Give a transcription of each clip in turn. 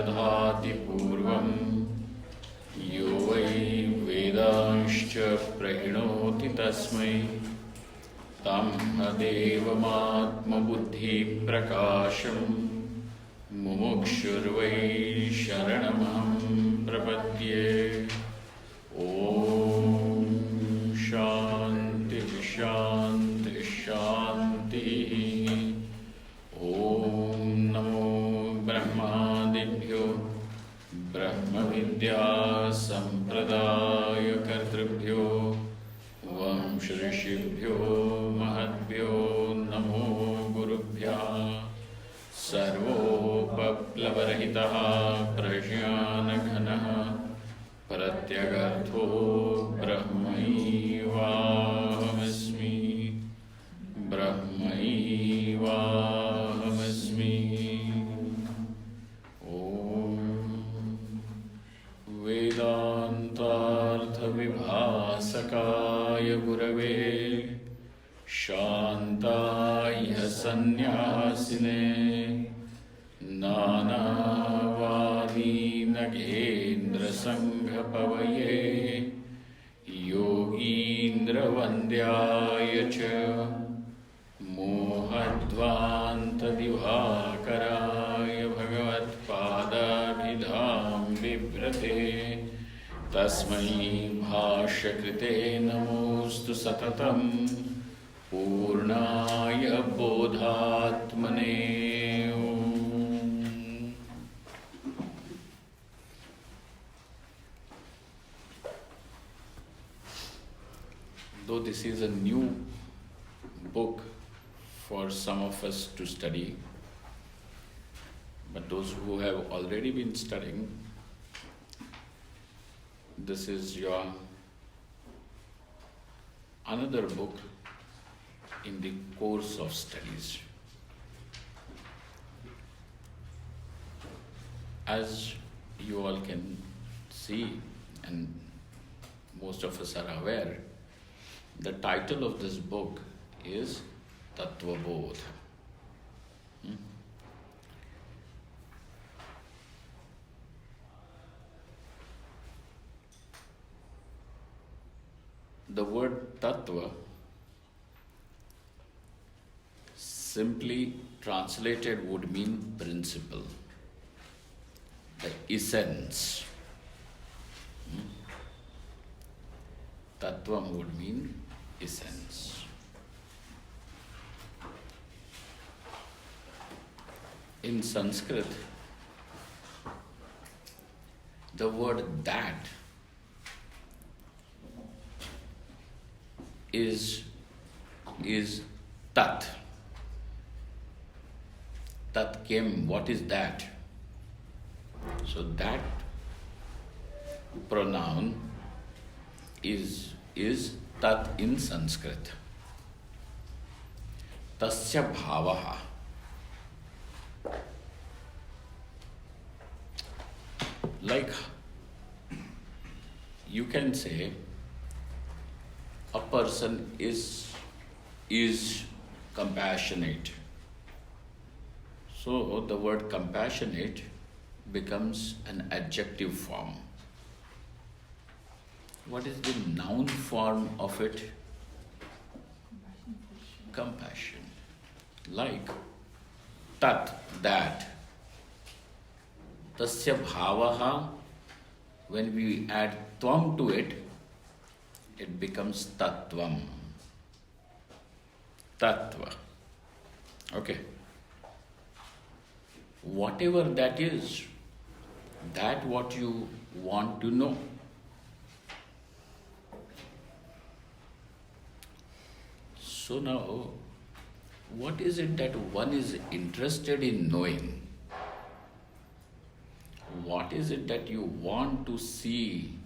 दधाति पूर्वं यो वै वेदांश्च प्रहिणोति तस्मै तं देवमात्मबुद्धिप्रकाशं मुमुक्षुर्वै शरणमहं प्रपद्ये। ॐ शान्ति शान्ति शान्तिः। ॐ नमो ब्रह्मादिभ्यो ब्रह्मविद्यासम्प्रदायकर्तृभ्यो वंश ऋषिभ्यो महद्भ्यो नमो गुरुभ्यः। सर्वोपप्लवरहितः प्रज्ञानघनः प्रत्यगर्थो ब्रह्मैवाहमस्मि ब्रह्मैवाहमस्मि। ॐ वेदान्तार्थविभासकाय गुरवे शान्ताय सन्न्यासिने नानावादी नगेन्द्रसङ्घपवये योगीन्द्रवन्द्याय च मोहध्वान्तदिवाकराय भगवत्पादाभिधां बिभ्रते तस्मै भाष्यकृते नमोऽस्तु सततं पूर्णाय बोधात्मने। Though this is a new book for some of us to study, but those who have already been studying, this is your another book in the course of studies. As you all can see, and most of us are aware, the title of this book is Tattva Bodha. The word Tattva, simply translated, would mean principle, the essence. Tattva would mean essence. In Sanskrit, the word that is tat. Tat came, what is that? So that pronoun is tat in Sanskrit. Tasya bhavaha. Like you can say a person is compassionate. So the word compassionate becomes an adjective form. What is the noun form of it? Compassion. Like tat, that. Tasya bhavaha, when we add tvam to it, it becomes tattvam. Tattva. Okay. Whatever that is, that what you want to know. So now, what is it that one is interested in knowing? What is it that you want to see,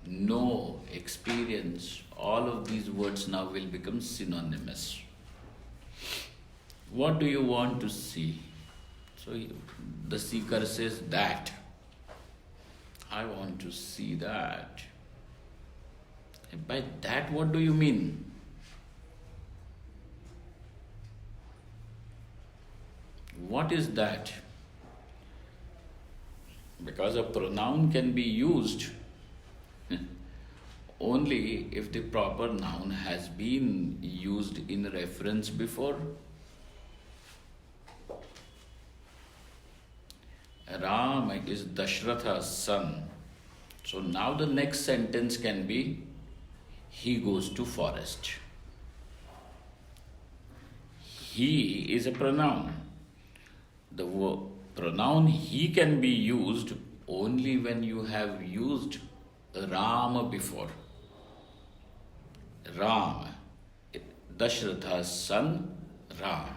know, experience? All of these words now will become synonymous. What do you want to see? So the seeker says that. I want to see that. And by that, what do you mean? What is that? Because a pronoun can be used only if the proper noun has been used in reference before. Ram is Dashratha's son. So now the next sentence can be, he goes to forest. He is a pronoun. The pronoun he can be used only when you have used Ram before. Ram, Dashratha's son, Ram.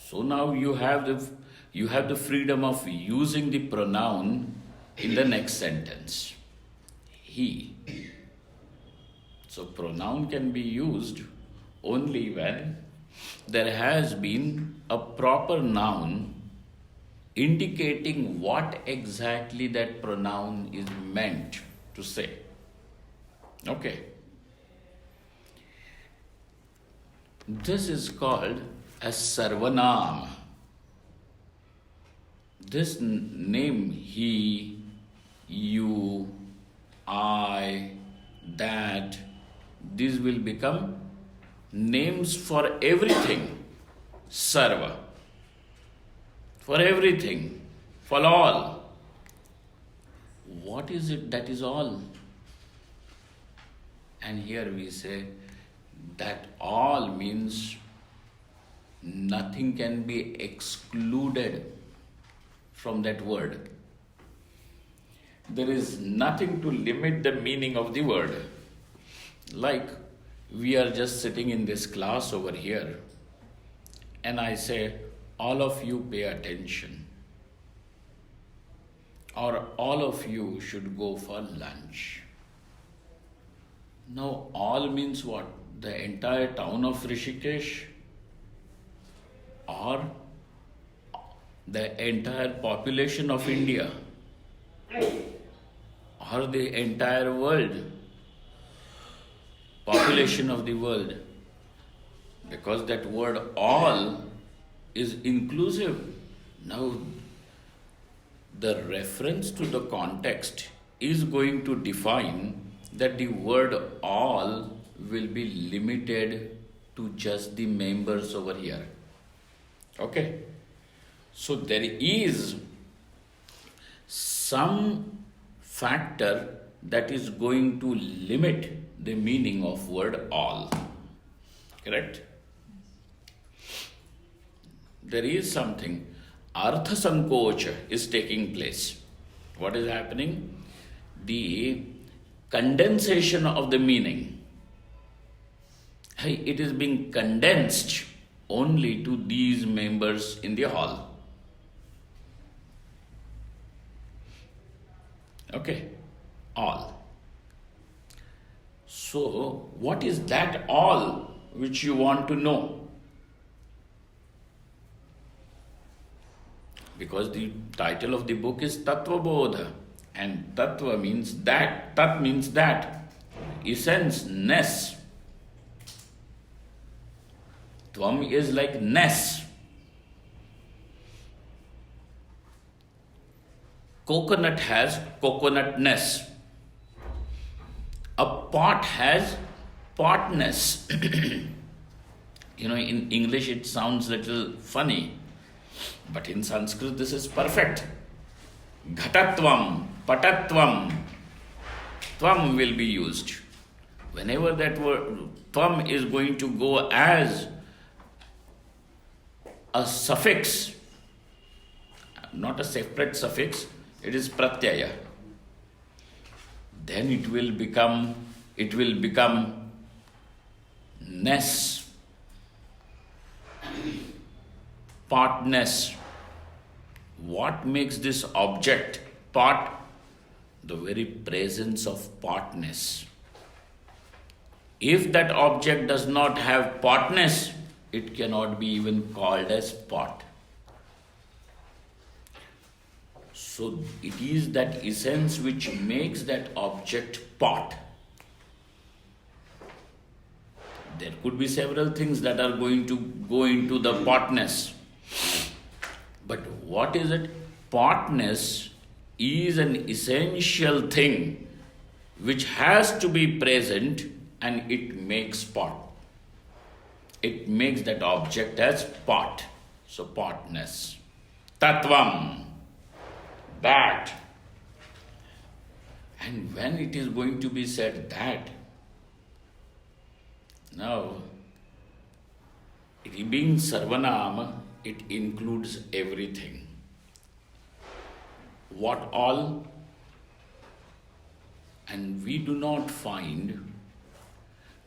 So now you have the freedom of using the pronoun in the next sentence. He. So pronoun can be used only when there has been a proper noun indicating what exactly that pronoun is meant to say. Okay. This is called as Sarvanam. This name, he, you, I, that, these will become names for everything. Sarva. For everything. For all. What is it that is all? And here we say that all means nothing can be excluded from that word. There is nothing to limit the meaning of the word. Like we are just sitting in this class over here, and I say, all of you pay attention, or all of you should go for lunch. Now, all means what? The entire town of Rishikesh, or the entire population of India, or the entire world, population of the world. Because that word all is inclusive. Now, the reference to the context is going to define that the word all will be limited to just the members over here. Okay? So there is some factor that is going to limit the meaning of word all. Correct? There is something. Artha Sankocha is taking place. What is happening? The condensation of the meaning. It is being condensed only to these members in the hall. Okay, all. So, what is that all which you want to know? Because the title of the book is Tattva Bodha, and Tattva means that, Tat means that, essence, ness. Tvam is like ness. Coconut has coconutness. A pot has potness. In English it sounds a little funny, but in Sanskrit this is perfect. Ghatatvam, patatvam, tvam will be used. Whenever that word tvam is going to go as a suffix, not a separate suffix, it is pratyaya. Then it will become ness, partness. What makes this object part? The very presence of partness. If that object does not have partness, it cannot be even called as pot. So it is that essence which makes that object pot. There could be several things that are going to go into the potness. But what is it? spotness is an essential thing which has to be present, and it makes spot. It makes that object as spot. So spotness. Tattvam. That. And when it is going to be said that, now, it being Sarvanama, it includes everything. What all? And we do not find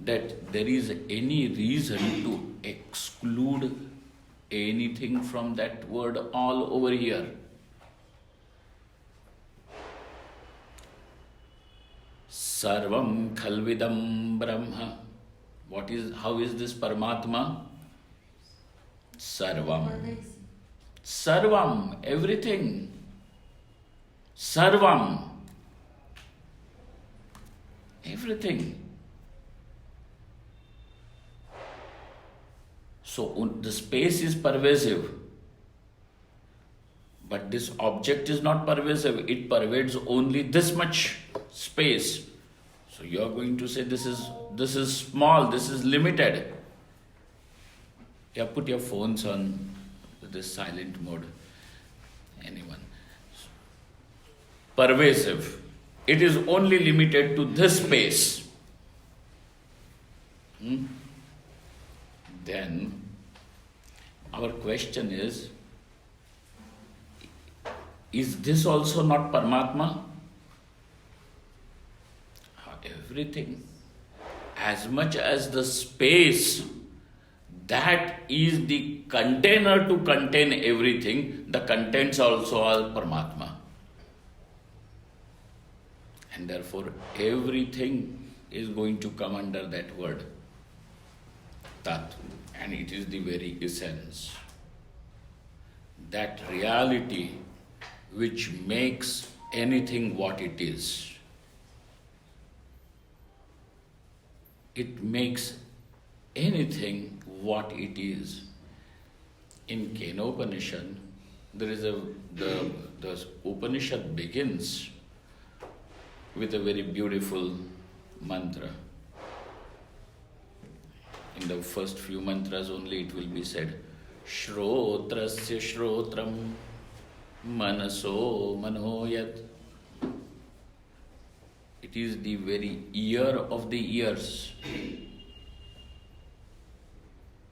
that there is any reason to exclude anything from that word all over here. Sarvam Khalvidam Brahma. How is this Paramatma? Sarvam. Sarvam, everything. Sarvam. Everything. So the space is pervasive. But this object is not pervasive. It pervades only this much space. So you are going to say this is small, this is limited. Yeah, put your phones on this silent mode. Anyone. Pervasive. It is only limited to this space. Then our question is this also not Paramatma? Everything. As much as the space that is the container to contain everything, the contents also are Paramatma. And therefore everything is going to come under that word. Tat. And it is the very essence. That reality which makes anything what it is. It makes anything what it is. In Kenopanishad, there is the Upanishad begins with a very beautiful mantra. In the first few mantras only it will be said, Shrotrasya Shrotram Manaso Manoyat. It is the very ear of the ears.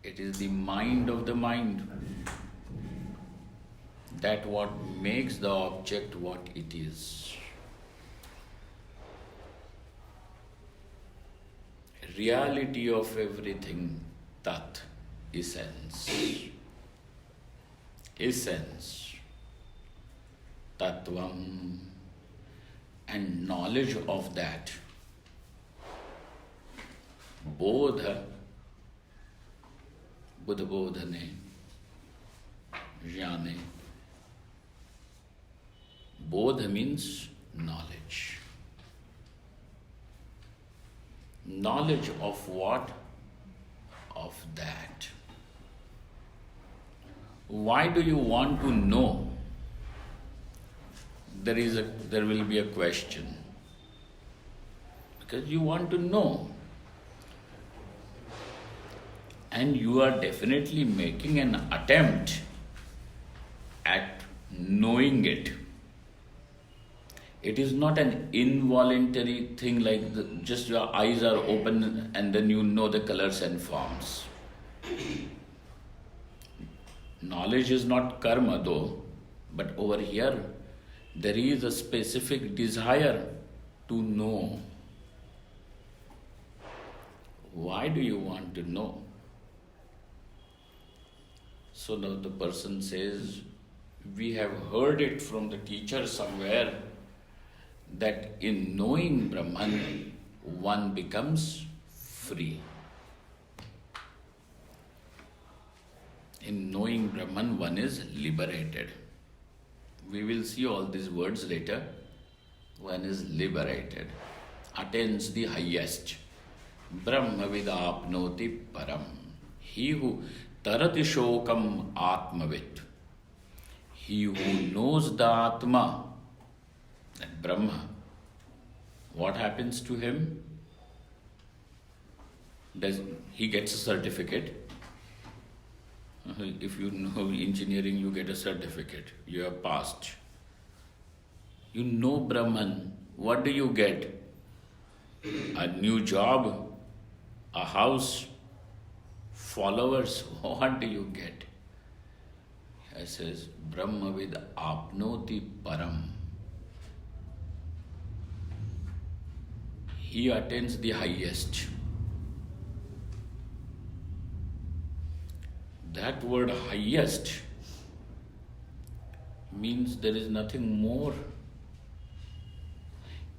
It is the mind of the mind. That what makes the object what it is. Reality of everything, Tat, essence. Essence. Tattvam. And knowledge of that. Bodha. Buddha Bodhane. Jnane. Bodha means knowledge. Knowledge of what? Of that. Why do you want to know? There will be a question. Because you want to know. And you are definitely making an attempt at knowing it. It is not an involuntary thing like just your eyes are open and then you know the colors and forms. Knowledge is not karma though, but over here there is a specific desire to know. Why do you want to know? So now the person says, we have heard it from the teacher somewhere that in knowing Brahman, one becomes free. In knowing Brahman, one is liberated. We will see all these words later. One is liberated, attains the highest. Brahma vidapnoti param. He who tarati shokam atmavit. He who knows the Atma, that Brahma, what happens to him? He gets a certificate. If you know engineering, you get a certificate. You have passed. You know Brahman. What do you get? A new job, a house, followers. What do you get? He says, Brahma vid apnoti param. He attains the highest. That word highest means there is nothing more.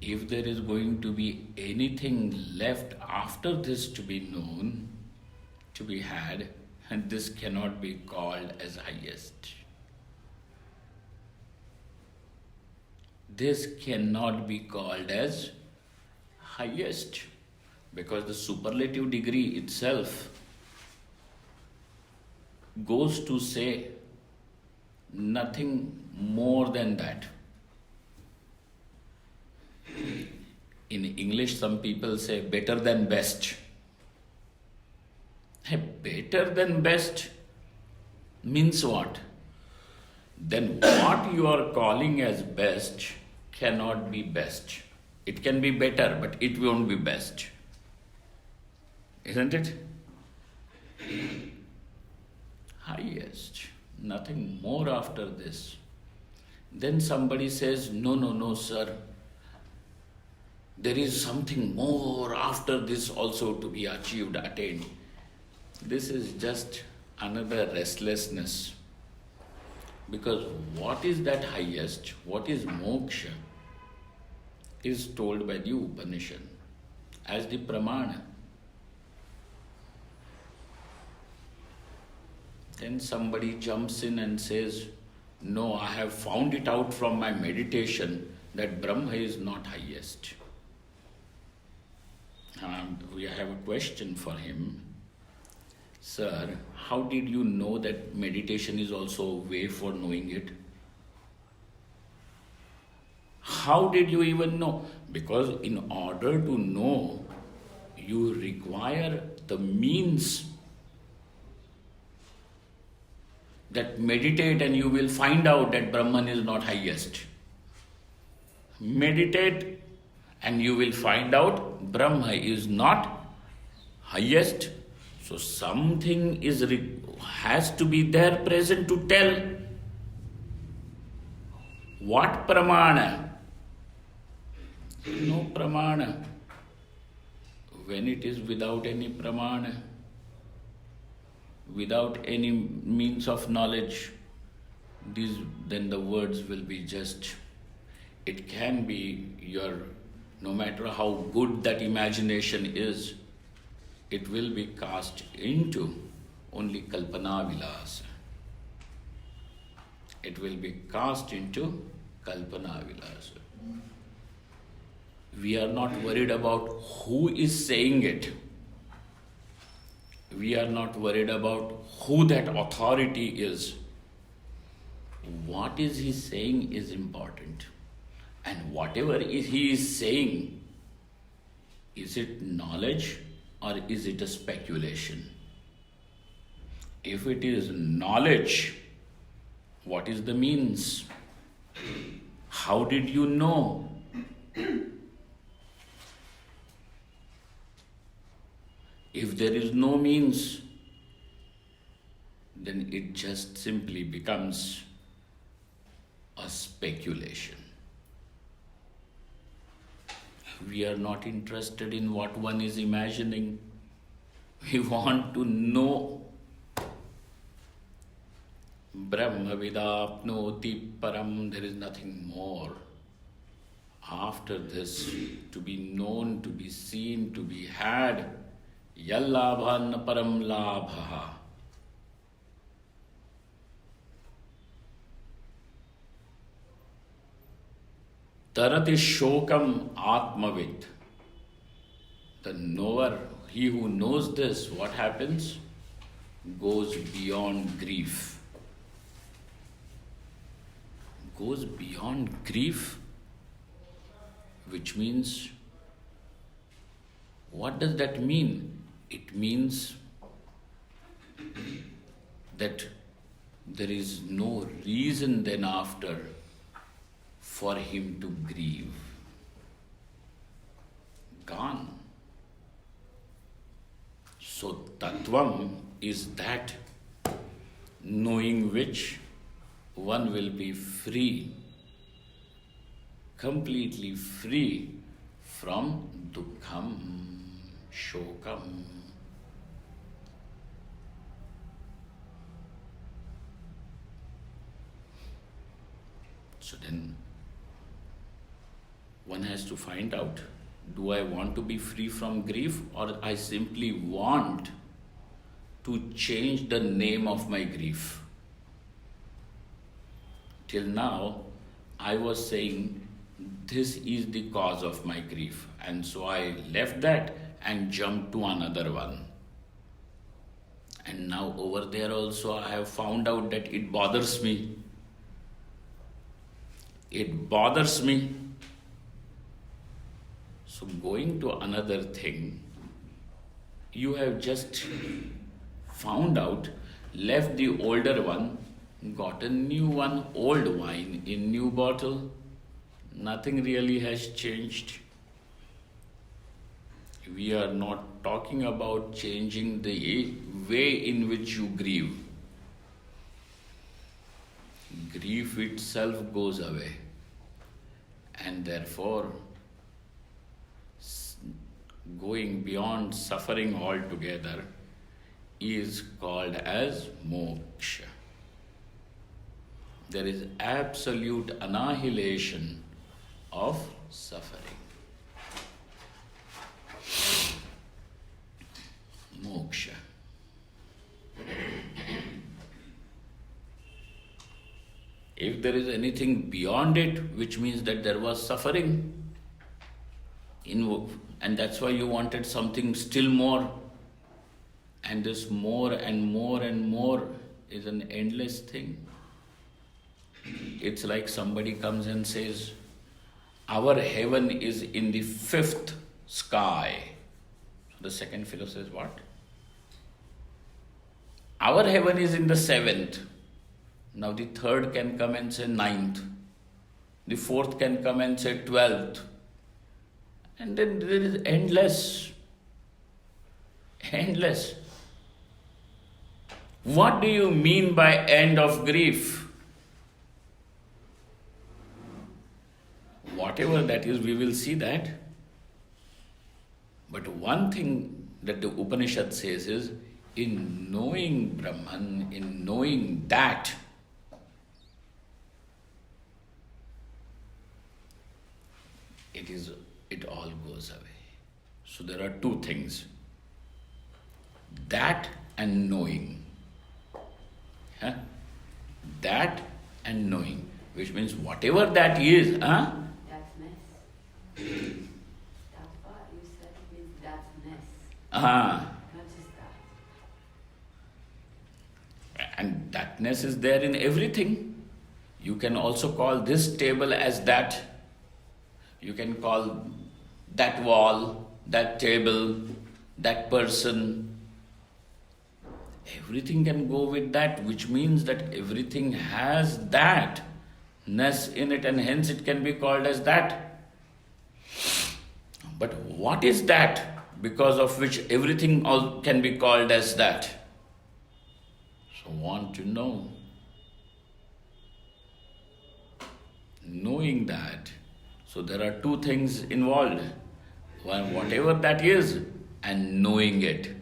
If there is going to be anything left after this to be known, to be had, and this cannot be called as highest. This cannot be called as highest, because the superlative degree itself goes to say nothing more than that. In English, some people say better than best. Better than best means what? Then what you are calling as best cannot be best. It can be better, but it won't be best. Isn't it? Highest. Nothing more after this. Then somebody says, no, sir. There is something more after this also to be achieved, attained. This is just another restlessness. Because what is that highest, what is moksha, is told by the Upanishad as the pramana. Then somebody jumps in and says, no, I have found it out from my meditation that Brahma is not highest. We have a question for him. Sir, how did you know that meditation is also a way for knowing it? How did you even know? Because in order to know, you require the means. That meditate and you will find out that Brahman is not highest. Meditate and you will find out Brahma is not highest. So something has to be there present to tell. What pramana? No pramana. When it is without any pramana, without any means of knowledge, then the words will be just, it can be no matter how good that imagination is, it will be cast into only kalpana vilasa. It will be cast into kalpana vilasa. We are not worried about who is saying it. We are not worried about who that authority is. What is he saying is important. And whatever he is saying, is it knowledge or is it a speculation? If it is knowledge, what is the means? How did you know? If there is no means, then it just simply becomes a speculation. We are not interested in what one is imagining. We want to know. Brahma vidapnoti param, there is nothing more after this to be known, to be seen, to be had. Yallabhan param labha. Tarati shokam atmavit. The knower, he who knows this, what happens? Goes beyond grief. goes beyond grief, which means, what does that mean? It means that there is no reason then after for him to grieve. Gone. So Tattvam is that knowing which one will be free, completely free from dukkham, shokam. So then one has to find out, do I want to be free from grief, or I simply want to change the name of my grief? Till now, I was saying this is the cause of my grief, and so I left that and jumped to another one. And now over there also I have found out that it bothers me. It bothers me. So going to another thing, you have just found out, left the older one, got a new one, old wine in new bottle. Nothing really has changed. We are not talking about changing the way in which you grieve. Grief itself goes away, and therefore going beyond suffering altogether is called as moksha. There is absolute annihilation of suffering. Moksha. If there is anything beyond it, which means that there was suffering, and that's why you wanted something still more, and this more and more and more is an endless thing. It's like somebody comes and says, our heaven is in the 5th sky. So the second fellow says, what? Our heaven is in the 7th. Now the third can come and say 9th. The fourth can come and say 12th. And then there is endless. Endless. What do you mean by end of grief? Whatever that is, we will see that. But one thing that the Upanishad says is, in knowing Brahman, in knowing that, it all goes away. So there are two things. That and knowing. Huh? That and knowing. Which means whatever that is, Thatness. Tattva, you said it means thatness. Not just that. And thatness is there in everything. You can also call this table as that. You can call that wall, that table, that person. Everything can go with that, which means that everything has that-ness in it, and hence it can be called as that. But what is that, because of which everything all can be called as that? So want to know. Knowing that. So there are two things involved. One, whatever that is, and knowing it.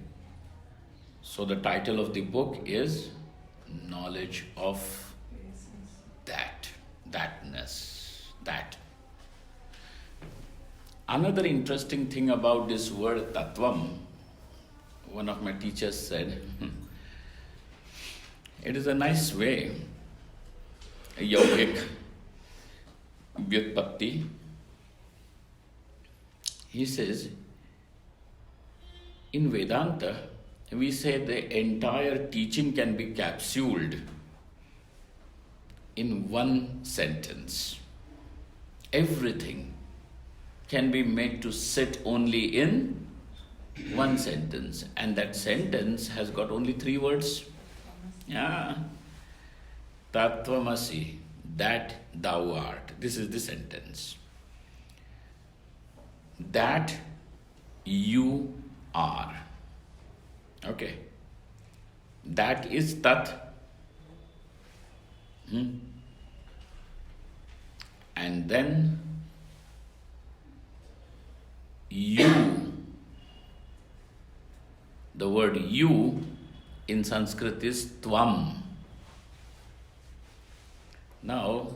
So the title of the book is Knowledge of That, thatness, that. Another interesting thing about this word tattvam, one of my teachers said, it is a nice way, a yogic vyutpatti. He says, in Vedanta, we say the entire teaching can be capsuled in one sentence. Everything can be made to sit only in one sentence, and that sentence has got only 3 words. Yeah. Tattvamasi, that thou art. This is the sentence. That you are. Okay. That is Tat. And then you. The word you in Sanskrit is Tvam. Now,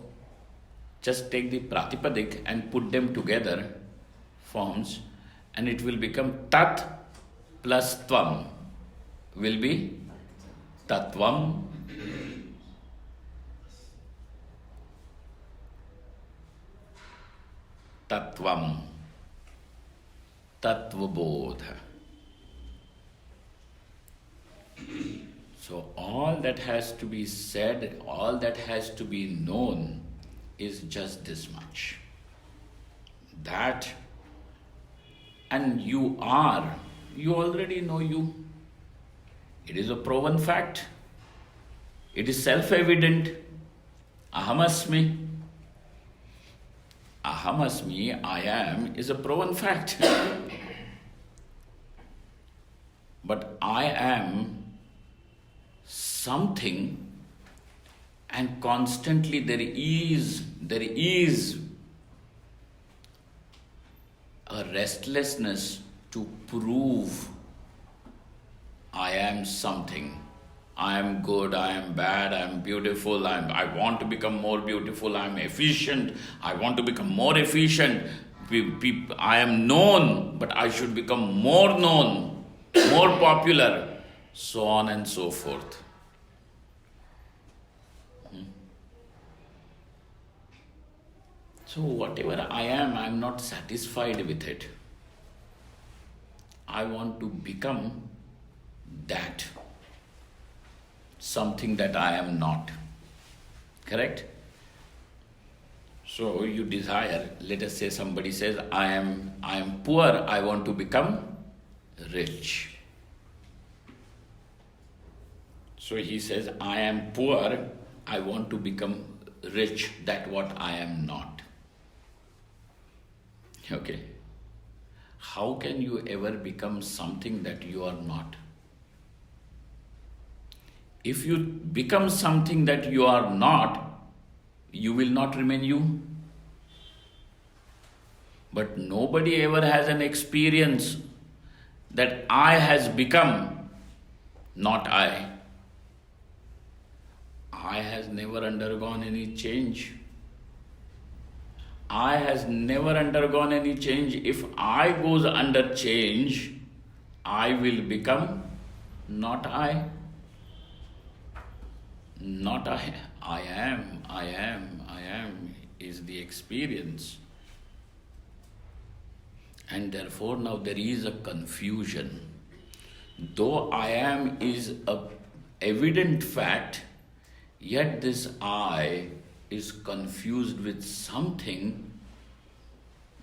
just take the Pratipadik and put them together, forms, and it will become Tat plus Tvam will be Tattvam. Tattvam. Tattva Bodha. So all that has to be said, all that has to be known is just this much. That, and you are, you already know you. It is a proven fact. It is self-evident. Ahamasmi. Ahamasmi, I am, is a proven fact. But I am something, and constantly there is a restlessness to prove I am something. I am good, I am bad, I am beautiful, I want to become more beautiful, I am efficient, I want to become more efficient. I am known, but I should become more known, more popular, so on and so forth. So whatever I am not satisfied with it. I want to become that, something that I am not. Correct? So you desire, let us say somebody says, I am poor, I want to become rich. So he says, I am poor, I want to become rich, that what I am not. Okay. How can you ever become something that you are not? If you become something that you are not, you will not remain you. But nobody ever has an experience that I has become not I. I has never undergone any change. I has never undergone any change. If I goes under change, I will become not I. Not I. I am is the experience. And therefore now there is a confusion. Though I am is a evident fact, yet this I is confused with something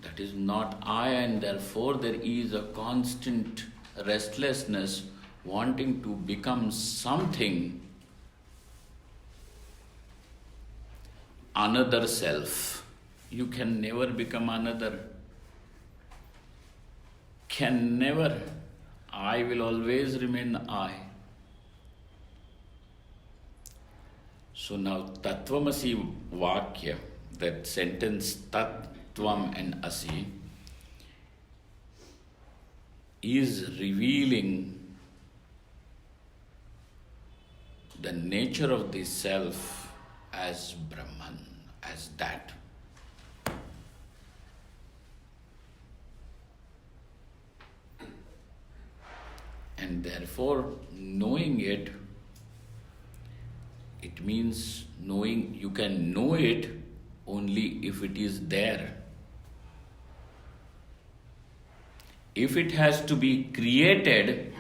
that is not I, and therefore there is a constant restlessness wanting to become something, another self. You can never become another. Can never. I will always remain I. So now Tattvamasi Vakya, that sentence Tat, Tvam and Asi, is revealing the nature of the self as Brahman, as that. And therefore, knowing it, it means knowing, you can know it only if it is there. If it has to be created,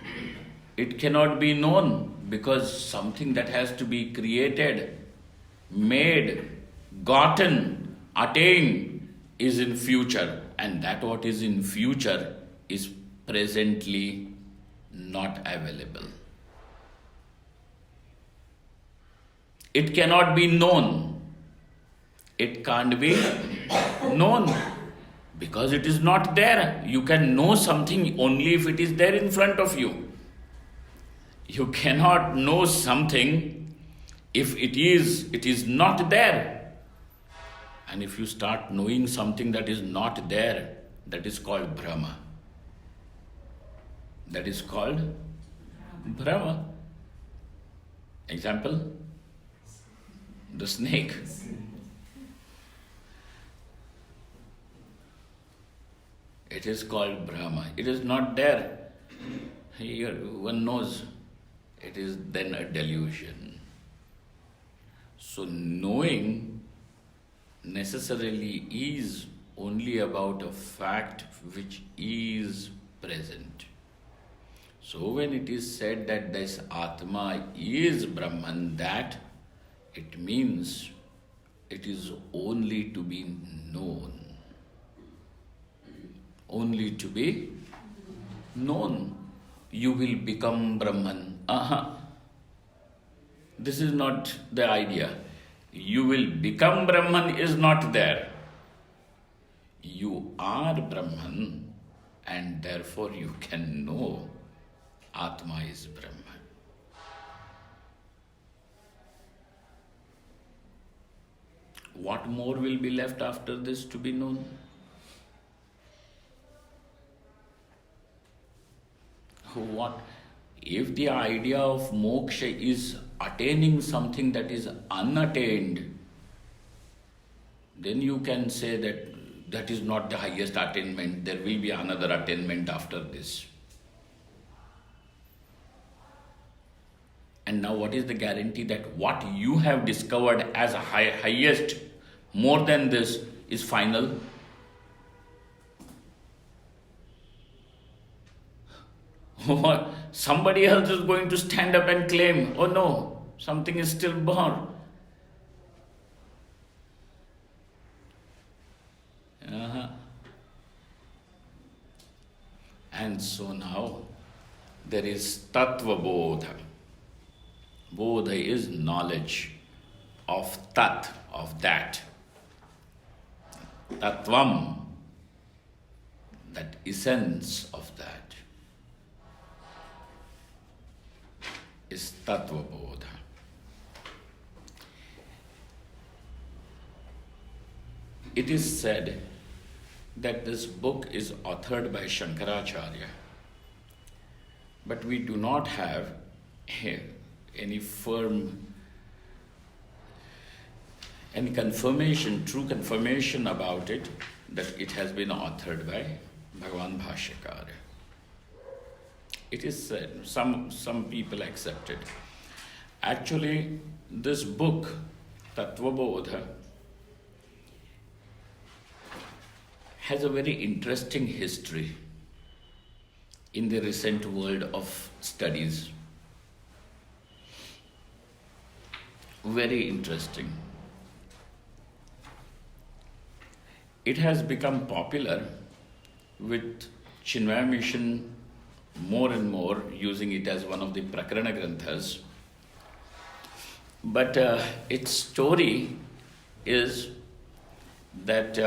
it cannot be known, because something that has to be created made, gotten, attained is in future, and that what is in future is presently not available. It cannot be known. It can't be known because it is not there. You can know something only if it is there in front of you. You cannot know something if it is not there. And if you start knowing something that is not there, that is called Brahma. That is called Brahma. Example? The snake. It is called Brahma. It is not there. Here one knows it is then a delusion. So knowing necessarily is only about a fact which is present. So when it is said that this Atma is Brahman, that it means it is only to be known. Only to be known. You will become Brahman. This is not the idea. You will become Brahman is not there. You are Brahman and therefore you can know Atma is Brahman. What more will be left after this to be known? What? If the idea of moksha is attaining something that is unattained, then you can say that that is not the highest attainment. There will be another attainment after this. And now what is the guarantee that what you have discovered as a highest, more than this, is final? Somebody else is going to stand up and claim, oh no, something is still born. And so now there is Tattva Bodha. Bodha is knowledge of Tat, of that. Tattvam, that essence of that, is Tattva Bodha. It is said that this book is authored by Shankaracharya, but we do not have any confirmation, true confirmation about it, that it has been authored by Bhagavan Bhashyakara. It is said, some people accept it. Actually, this book, Tattva Bodha, has a very interesting history in the recent world of studies. Very interesting. It has become popular with Chinmaya Mission more and more using it as one of the Prakarana Granthas. But its story is that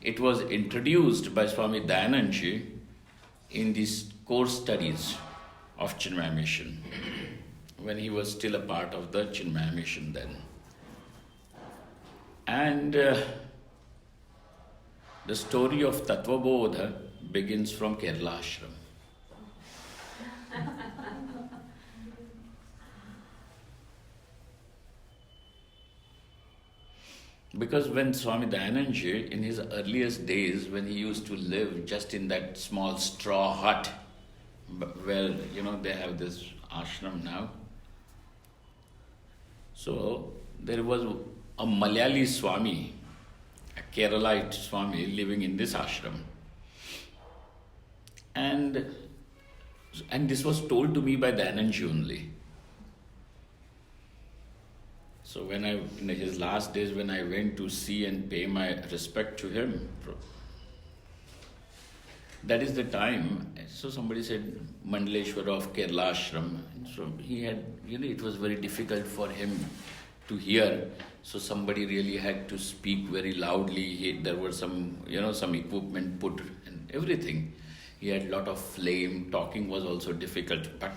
it was introduced by Swami Dayanandji in these core studies of Chinmaya Mission, when he was still a part of the Chinmaya Mission then. And the story of Tattva Bodha begins from Kerala Ashram. Because when Swami Dayanandji, in his earliest days, when he used to live just in that small straw hut, where, they have this ashram now. So, there was a Malayali Swami, a Keralite Swami living in this ashram. And this was told to me by Dayanandji only. So in his last days, when I went to see and pay my respect to him, that is the time. So somebody said Mandaleshwara of Kerala Ashram. So he had, it was very difficult for him to hear. So somebody really had to speak very loudly. There were some equipment put and everything. He had a lot of flame. Talking was also difficult, but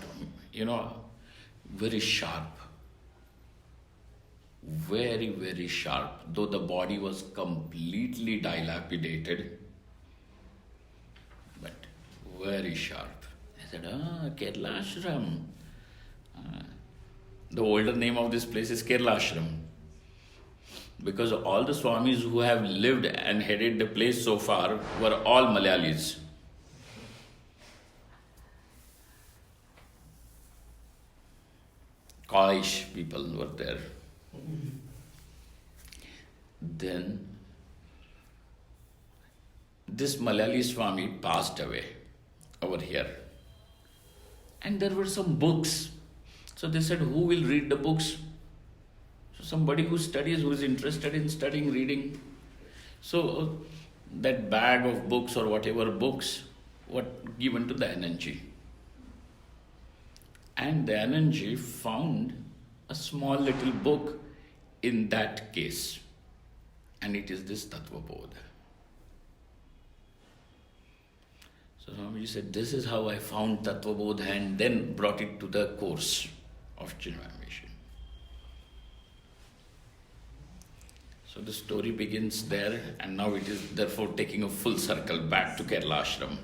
very sharp. Very, very sharp. Though the body was completely dilapidated, but very sharp. I said, Kerala Ashram. The older name of this place is Kerala Ashram. Because all the Swamis who have lived and headed the place so far were all Malayalis. Kaish people were there. Then this Malayali Swami passed away over here. And there were some books. So they said, who will read the books? So somebody who studies, who is interested in studying, reading. So that bag of books or whatever books were given to the Anandji. And the Anandji found a small little book in that case. And it is this Tattva Bodha. So Swamiji said, this is how I found Tattva Bodha, and then brought it to the course of Chinmaya Mission. So the story begins there, and now it is therefore taking a full circle back to Kerala Ashram.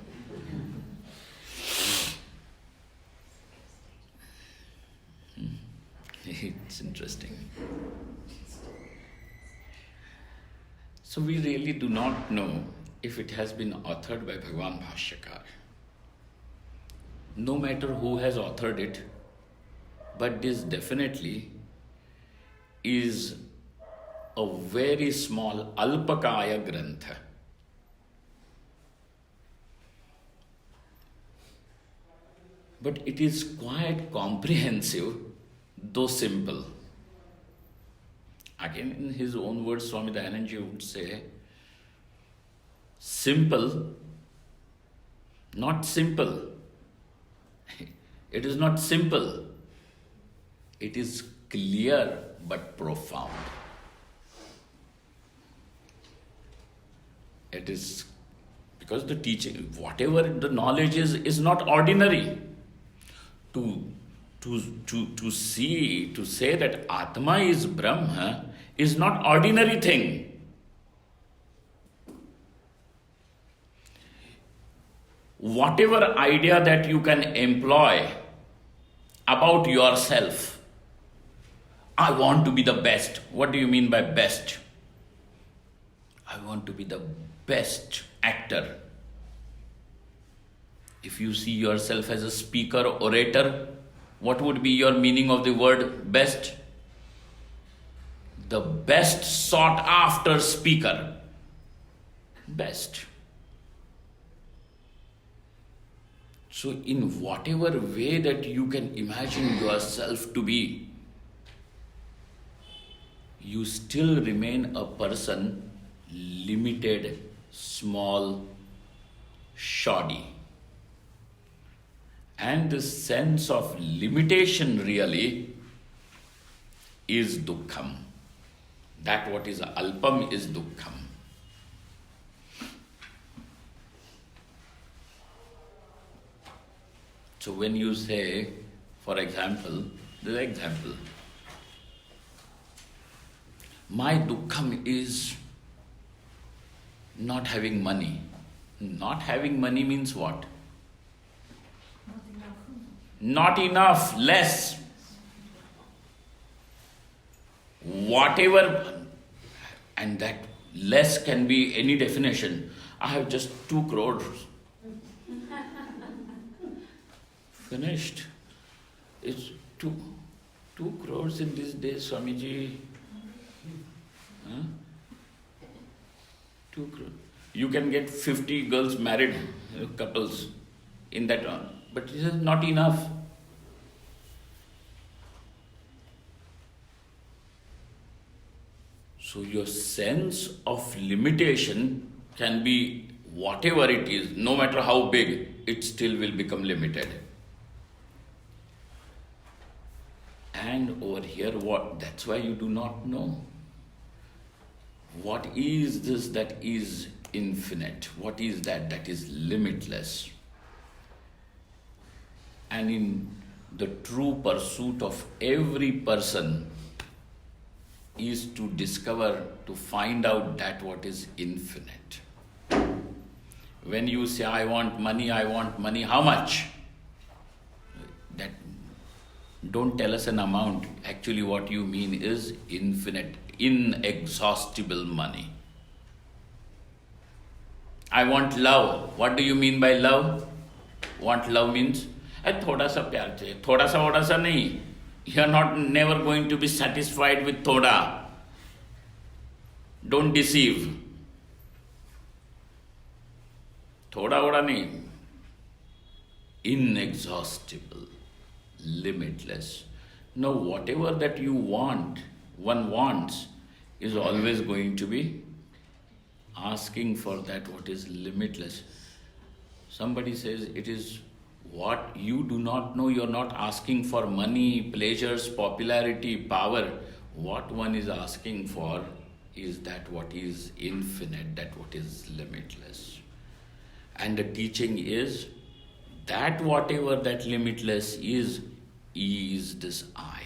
It's interesting. So we really do not know if it has been authored by Bhagavan Bhashyakar. No matter who has authored it, but this definitely is a very small Alpakaya Grantha. But it is quite comprehensive, though simple. Again, in his own words, Swami Dayananji would say, simple, not simple. It is not simple. It is clear but profound. It is because the teaching, whatever the knowledge is not ordinary. To say that Atma is Brahma is not ordinary thing. Whatever idea that you can employ about yourself, I want to be the best. What do you mean by best? I want to be the best actor. If you see yourself as a speaker, orator, what would be your meaning of the word best? The best sought after speaker. Best. So in whatever way that you can imagine yourself to be, you still remain a person limited, small, shoddy. And this sense of limitation really is dukkham. That what is alpam is dukkham. So when you say, for example, my dukkham is not having money. Not having money means what? Not enough, less. Whatever, and that less can be any definition. I have just 2 crores. Finished. It's 2 crores in these days, Swamiji. 2 crores. You can get 50 girls married, couples in that one. But it is not enough. So your sense of limitation can be whatever it is, no matter how big, it still will become limited. And over here, that's why you do not know. What is this that is infinite? What is that is limitless? And in the true pursuit of every person is to discover, to find out that what is infinite. When you say, I want money, how much? That don't tell us an amount. Actually, what you mean is infinite, inexhaustible money. I want love. What do you mean by love? Want love means thoda sa pyar chahiye, thoda sa nahi. You are not never going to be satisfied with thoda. Don't deceive. Thoda voda nahi. Inexhaustible, limitless. Now, whatever that you want, one wants, is always going to be asking for that what is limitless. Somebody says it is what you do not know. You're not asking for money, pleasures, popularity, power. What one is asking for is that what is infinite, that what is limitless. And the teaching is that whatever that limitless is this I.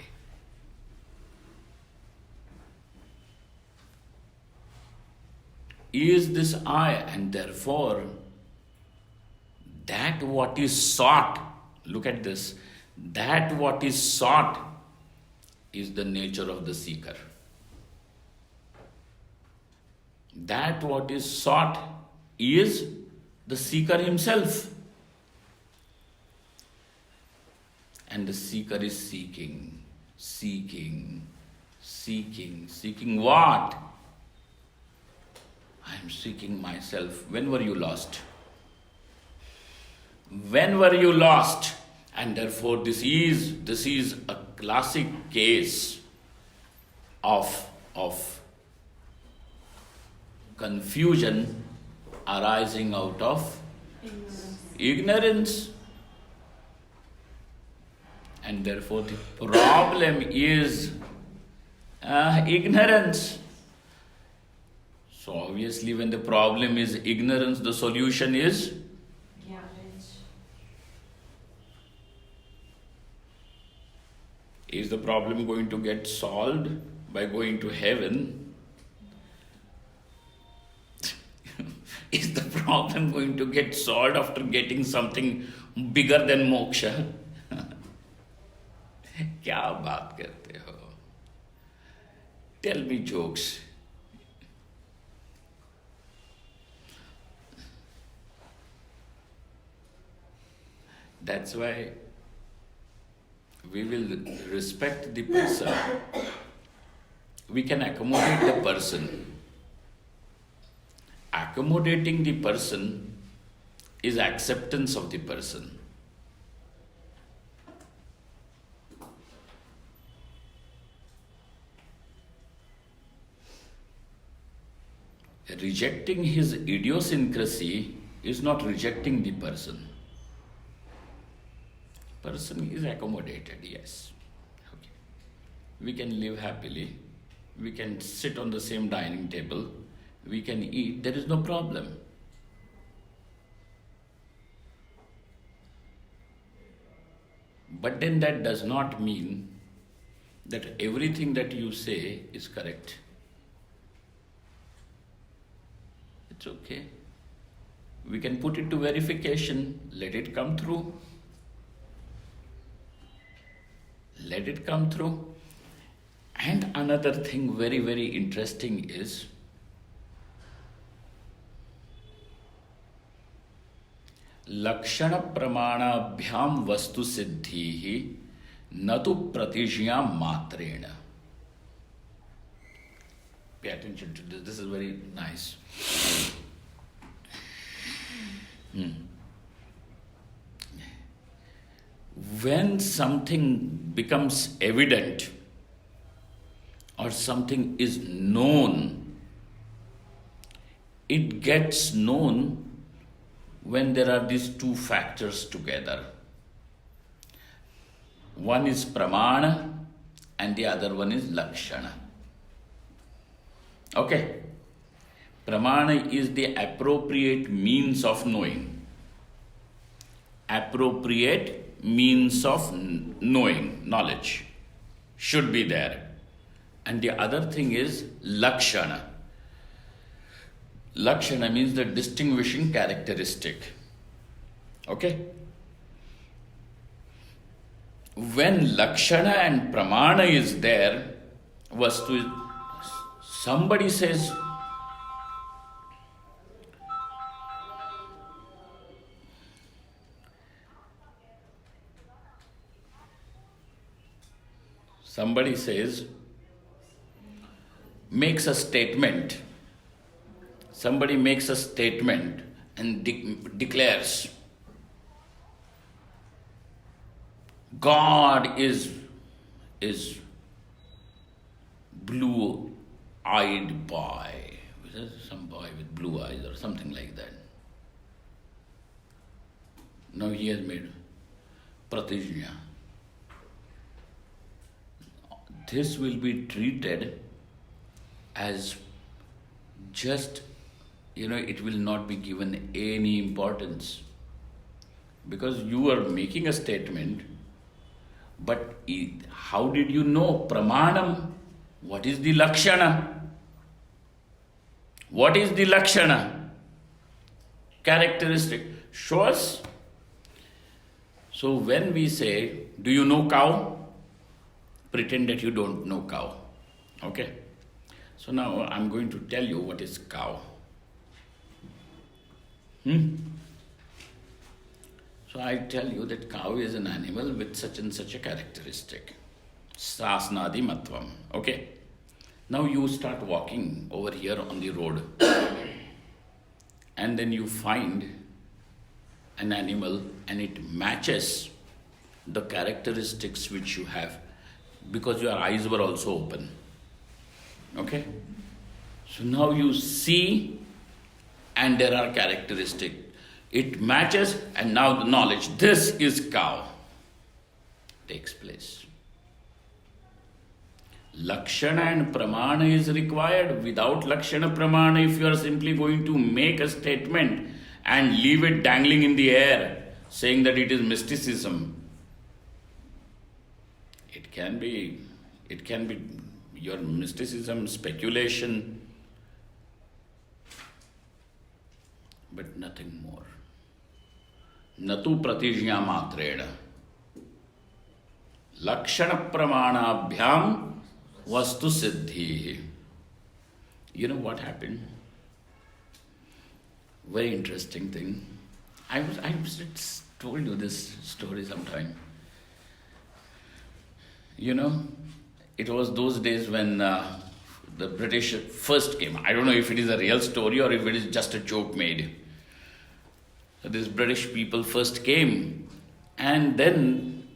Is this I, and therefore that what is sought, look at this, that what is sought is the nature of the seeker. That what is sought is the seeker himself. And the seeker is seeking what? I am seeking myself. When were you lost? When were you lost? And therefore this is a classic case of confusion arising out of ignorance. And therefore the problem is ignorance. So obviously when the problem is ignorance, the solution is knowledge. Is the problem going to get solved by going to heaven? Is the problem going to get solved after getting something bigger than moksha? क्या बात करते हो? Tell me jokes. That's why we will respect the person. We can accommodate the person. Accommodating the person is acceptance of the person. Rejecting his idiosyncrasy is not rejecting the person. Person is accommodated, yes. Okay. We can live happily. We can sit on the same dining table. We can eat. There is no problem. But then that does not mean that everything that you say is correct. It's okay. We can put it to verification. Let it come through. Let it come through. And another thing very, very interesting is Lakshana pramanabhyam vastu siddhihi natu pratishya matrena. Pay attention to this. This is very nice. When something becomes evident, or something is known, it gets known when there are these two factors together. One is pramana and the other one is lakshana. Okay? Pramana is the appropriate means of knowing. Appropriate means of knowing, knowledge should be there. And the other thing is lakshana. Lakshana means the distinguishing characteristic. Okay? When lakshana and pramana is there, somebody says, makes a statement. Somebody makes a statement and declares, God is blue-eyed boy. Some boy with blue eyes or something like that. Now he has made pratijna. This will be treated as just, it will not be given any importance. Because you are making a statement, but how did you know? Pramanam. What is the lakshana? What is the lakshana? Characteristic. Show us. So when we say, do you know cow? Pretend that you don't know cow. Okay? So now I'm going to tell you what is cow. So I tell you that cow is an animal with such and such a characteristic. Sasnadi matvam. Okay? Now you start walking over here on the road. And then you find an animal and it matches the characteristics which you have, because your eyes were also open. Okay? So now you see and there are characteristics. It matches and now the knowledge, this is cow, takes place. Lakshana and pramana is required. Without lakshana pramana, if you are simply going to make a statement and leave it dangling in the air, saying that it is mysticism, it can be your mysticism, speculation, but nothing more. Natu pratijna matrena. Lakshana pramanabhyam vastu siddhi. You know what happened? Very interesting thing. I told you this story sometime. It was those days when the British first came. I don't know if it is a real story or if it is just a joke made. So these British people first came, and then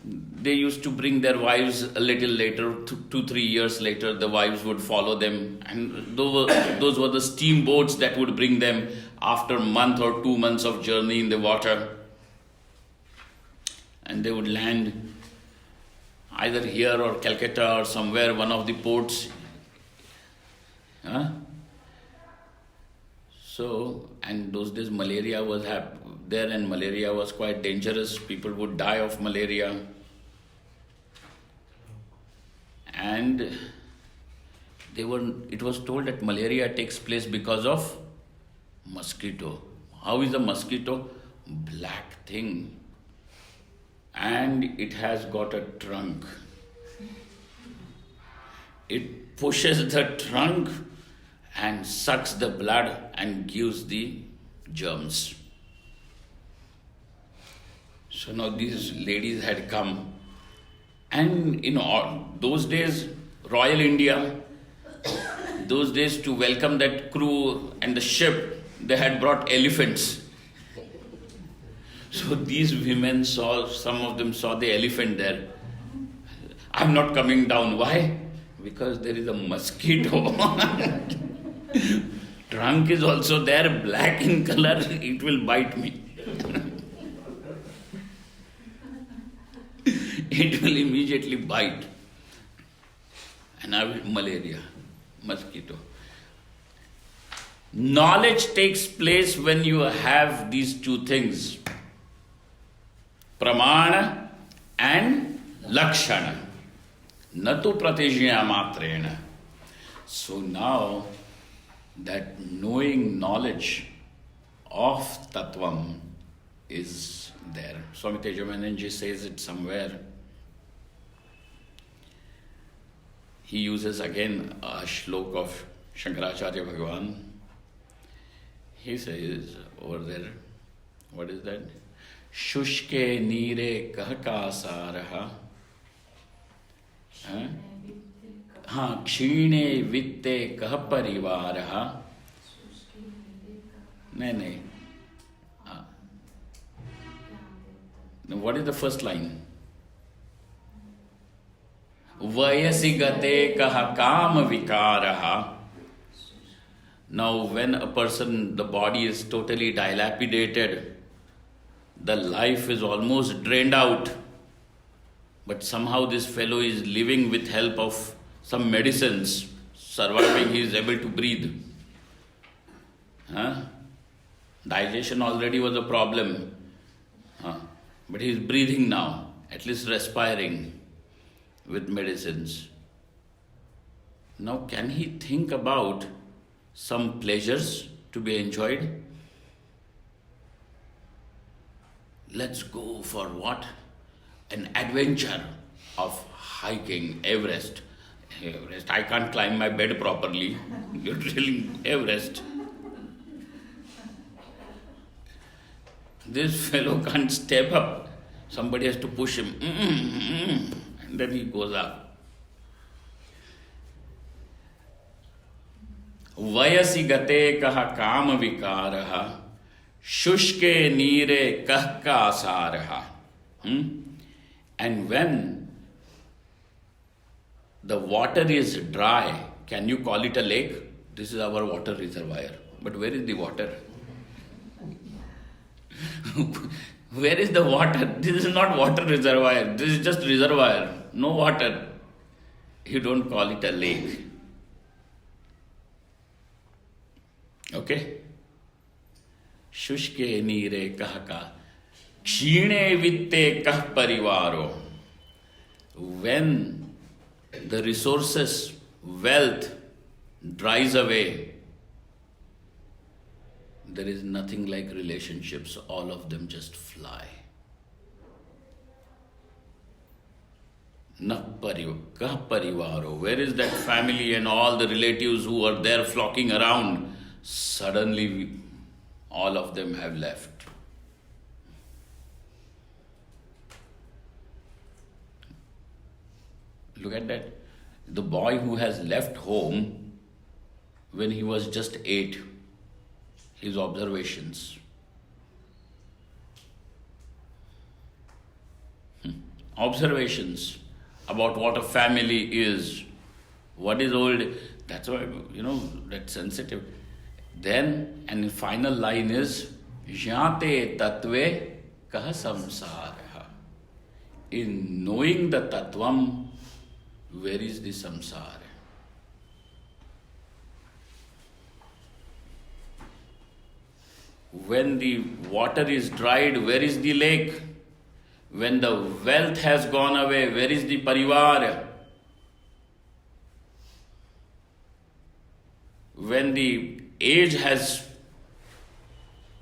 they used to bring their wives a little later, 2-3 years later, the wives would follow them, and those were the steamboats that would bring them after a month or 2 months of journey in the water. And they would land either here or Calcutta or somewhere, one of the ports. So, and those days malaria was there, and malaria was quite dangerous. People would die of malaria. And it was told that malaria takes place because of mosquito. How is a mosquito? Black thing. And it has got a trunk. It pushes the trunk and sucks the blood and gives the germs. So now these ladies had come, and those days, Royal India, those days, to welcome that crew and the ship, they had brought elephants. So these women some of them saw the elephant there. I'm not coming down. Why? Because there is a mosquito. Trunk is also there, black in color, it will bite me. It will immediately bite. And I will malaria, mosquito. Knowledge takes place when you have these two things, pramana and lakshana, natu pratijya matrena. So now that knowing knowledge of Tattvam is there. Swami Tejamananji says it somewhere. He uses again a shlok of Shankaracharya Bhagavan. He says over there, what is that? Shushke nire kahka saraha. Kshine vitte kah parivaraha. No. What is the first line? Vayasi gate kah kam vikaraha. Now when a person, the body is totally dilapidated, the life is almost drained out, but somehow this fellow is living with help of some medicines, surviving, he is able to breathe. Digestion already was a problem, but he is breathing now, at least respiring with medicines. Now can he think about some pleasures to be enjoyed? Let's go for what? An adventure of hiking Everest. Everest, I can't climb my bed properly. You're drilling Everest. This fellow can't step up. Somebody has to push him. And then he goes up. Vayasi gate kaha kam vikaraha, shushke nire kah ka asaraha. And when the water is dry, can you call it a lake? This is our water reservoir. But where is the water? Where is the water? This is not water reservoir. This is just reservoir. No water. You don't call it a lake. Okay? Shushke nire kahaka. Kshine vitte kah parivaro. When the resources, wealth dries away, there is nothing like relationships. All of them just fly. Kah parivaro. Where is that family and all the relatives who are there flocking around? Suddenly, all of them have left. Look at that. The boy who has left home when he was just 8, his observations. Observations about what a family is, what is old. That's why, that's sensitive. Then, and the final line is, Jnate tattve kah samsaraha. In knowing the tattvam, where is the samsara? When the water is dried, where is the lake? When the wealth has gone away, where is the parivar? When the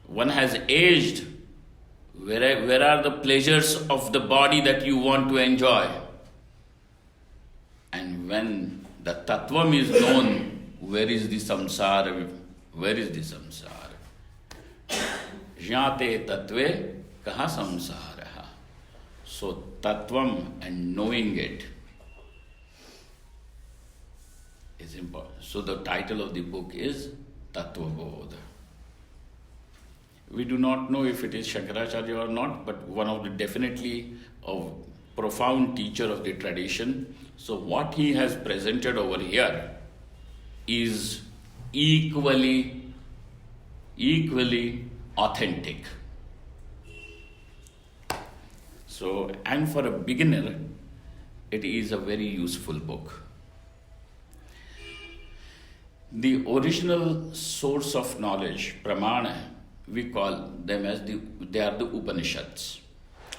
one has aged, where are the pleasures of the body that you want to enjoy? And when the tattvam is known, where is the samsara? Where is the samsara? Jnate tattve kaha samsaraha. So tattvam and knowing it is important. So the title of the book is Tattva Bodha. We do not know if it is Shankaracharya or not, but one of the definitely of profound teacher of the tradition. So what he has presented over here is equally authentic. So, and for a beginner, it is a very useful book. The original source of knowledge, pramana, we call them as they are the Upanishads.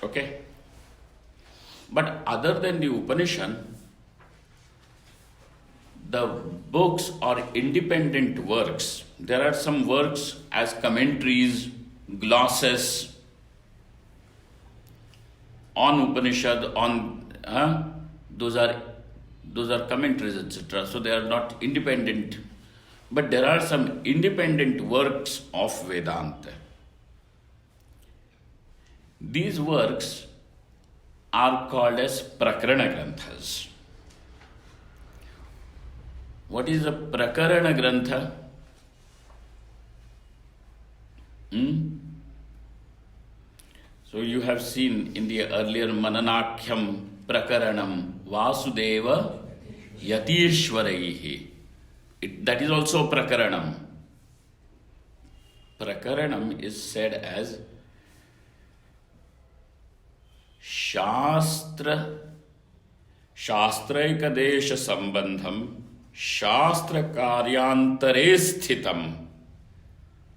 Okay? But other than the Upanishad, the books or independent works, there are some works as commentaries, glosses on Upanishad, those are commentaries, etc. So they are not independent. But there are some independent works of Vedanta. These works are called as Prakarana Granthas. What is a Prakarana Grantha? So you have seen in the earlier Mananakhyam Prakaranam Vasudeva Yatishwaraihi. That is also Prakaranam. Prakaranam is said as Shastraikadesha Sambandham Shastra Karyantare Sthitam.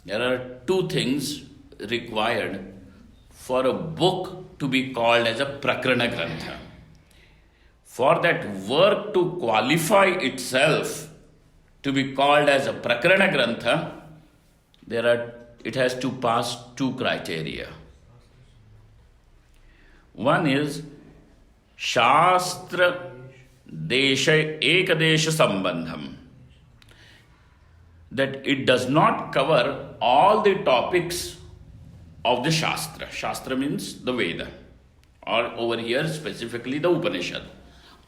There are two things required for a book to be called as a Prakarana Grantha. For that work to qualify itself to be called as a Prakarana Grantha, it has to pass two criteria. One is Shastra Desha Ekadesha Sambandham, that it does not cover all the topics of the Shastra. Shastra means the Veda, or over here specifically the Upanishad.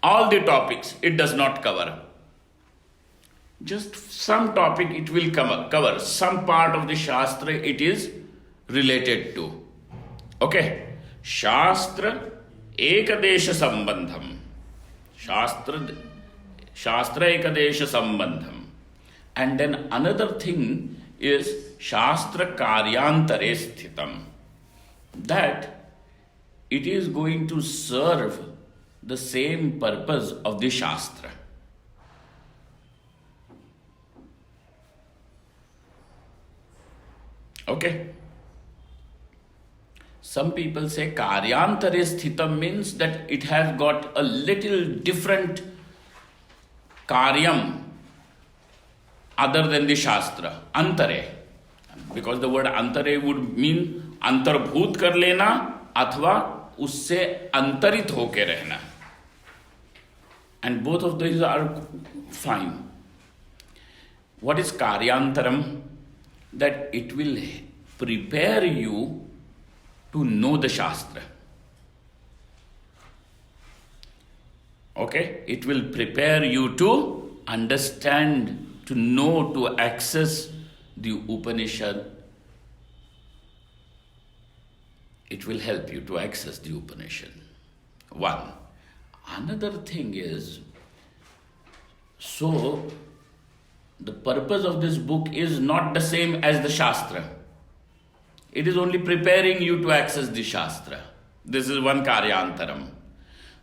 All the topics it does not cover. Just some topic it will cover, some part of the Shastra it is related to. Okay? Shastra Ekadesha Sambandham. Shastra Ekadesha Sambandham. And then another thing is Shastra Karyantare Sthitam. That it is going to serve the same purpose of the Shastra. Okay? Some people say Karyantare Sthitam means that it has got a little different karyam other than the Shastra. Antare. Because the word antare would mean antarbhut kar lena athva usse antarit hoke rehna. And both of these are fine. What is Karyantaram? That it will prepare you to know the Shastra. Okay? It will prepare you to understand, to know, to access the Upanishad. It will help you to access the Upanishad. One. Another thing is, so the purpose of this book is not the same as the Shastra. It is only preparing you to access the Shastra. This is one Karyantaram.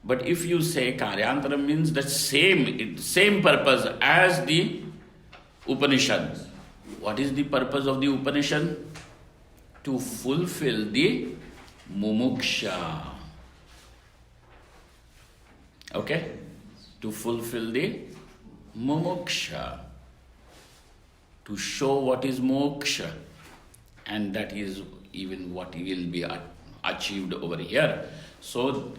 But if you say Karyantaram means the same purpose as the Upanishad. What is the purpose of the Upanishad? To fulfill the mumuksha. Okay? To fulfill the mumuksha. To show what is moksha. And that is even what will be achieved over here. So,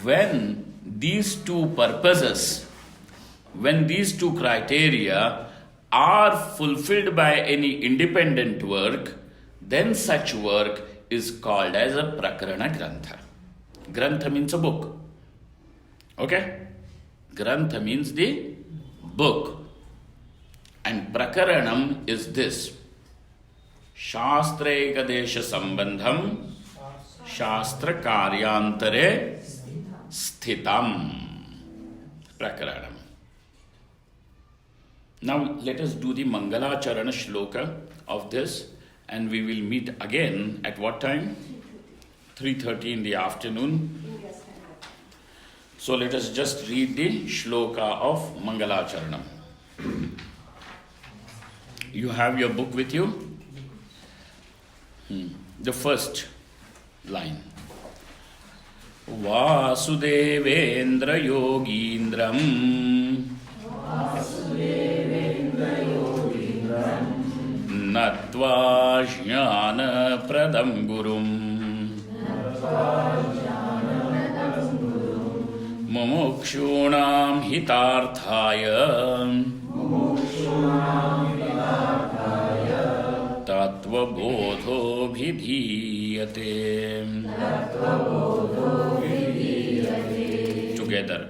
when these two purposes, when these two criteria are fulfilled by any independent work, then such work is called as a Prakarana Grantha. Grantha means a book. Okay? Grantha means the book. And Prakaranam is this. Shastraikadesha Sambandham Shastra Karyantare sthitam prakaranam. Now let us do the Mangalacharana shloka of this, and we will meet again at what time? 3:30 in the afternoon. So let us just read the shloka of Mangalacharanam. You have your book with you? The first line. Vasudevendra Yogindram Natva Jnana Pradam Gurum Mumukshunam Hitarthaya Tattva Bodho Bhidhiyate. Together.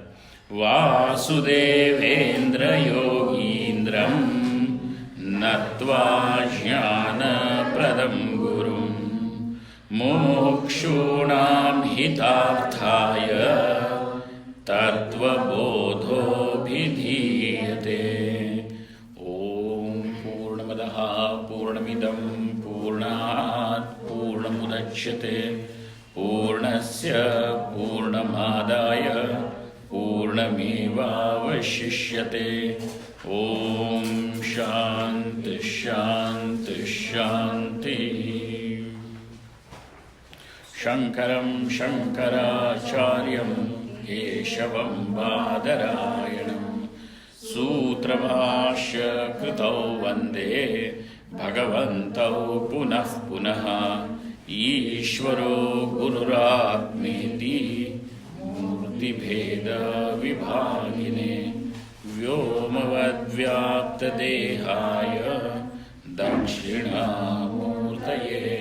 Vasudevendra Yogindram Natva Jnana Pradam Gurum Mumukshunam Hitarthaya Tattva Bodho Bhidhiyate. Om Purnamadaha Purnamidam Purnat Purnamudachyate Purnasya Purnamadaya Purnamevavashishyate. Om Shanti Shanti Shanti. Shankaram Shankaracharyam Keshavam Badarayanam Sutravashya Kritau Vande Bhagavantau Punah Punaha Ishvaro Gururatmeti Murti Bheda Vibhagine Vyomavadvyapta Dehaya Dakshina Murtaye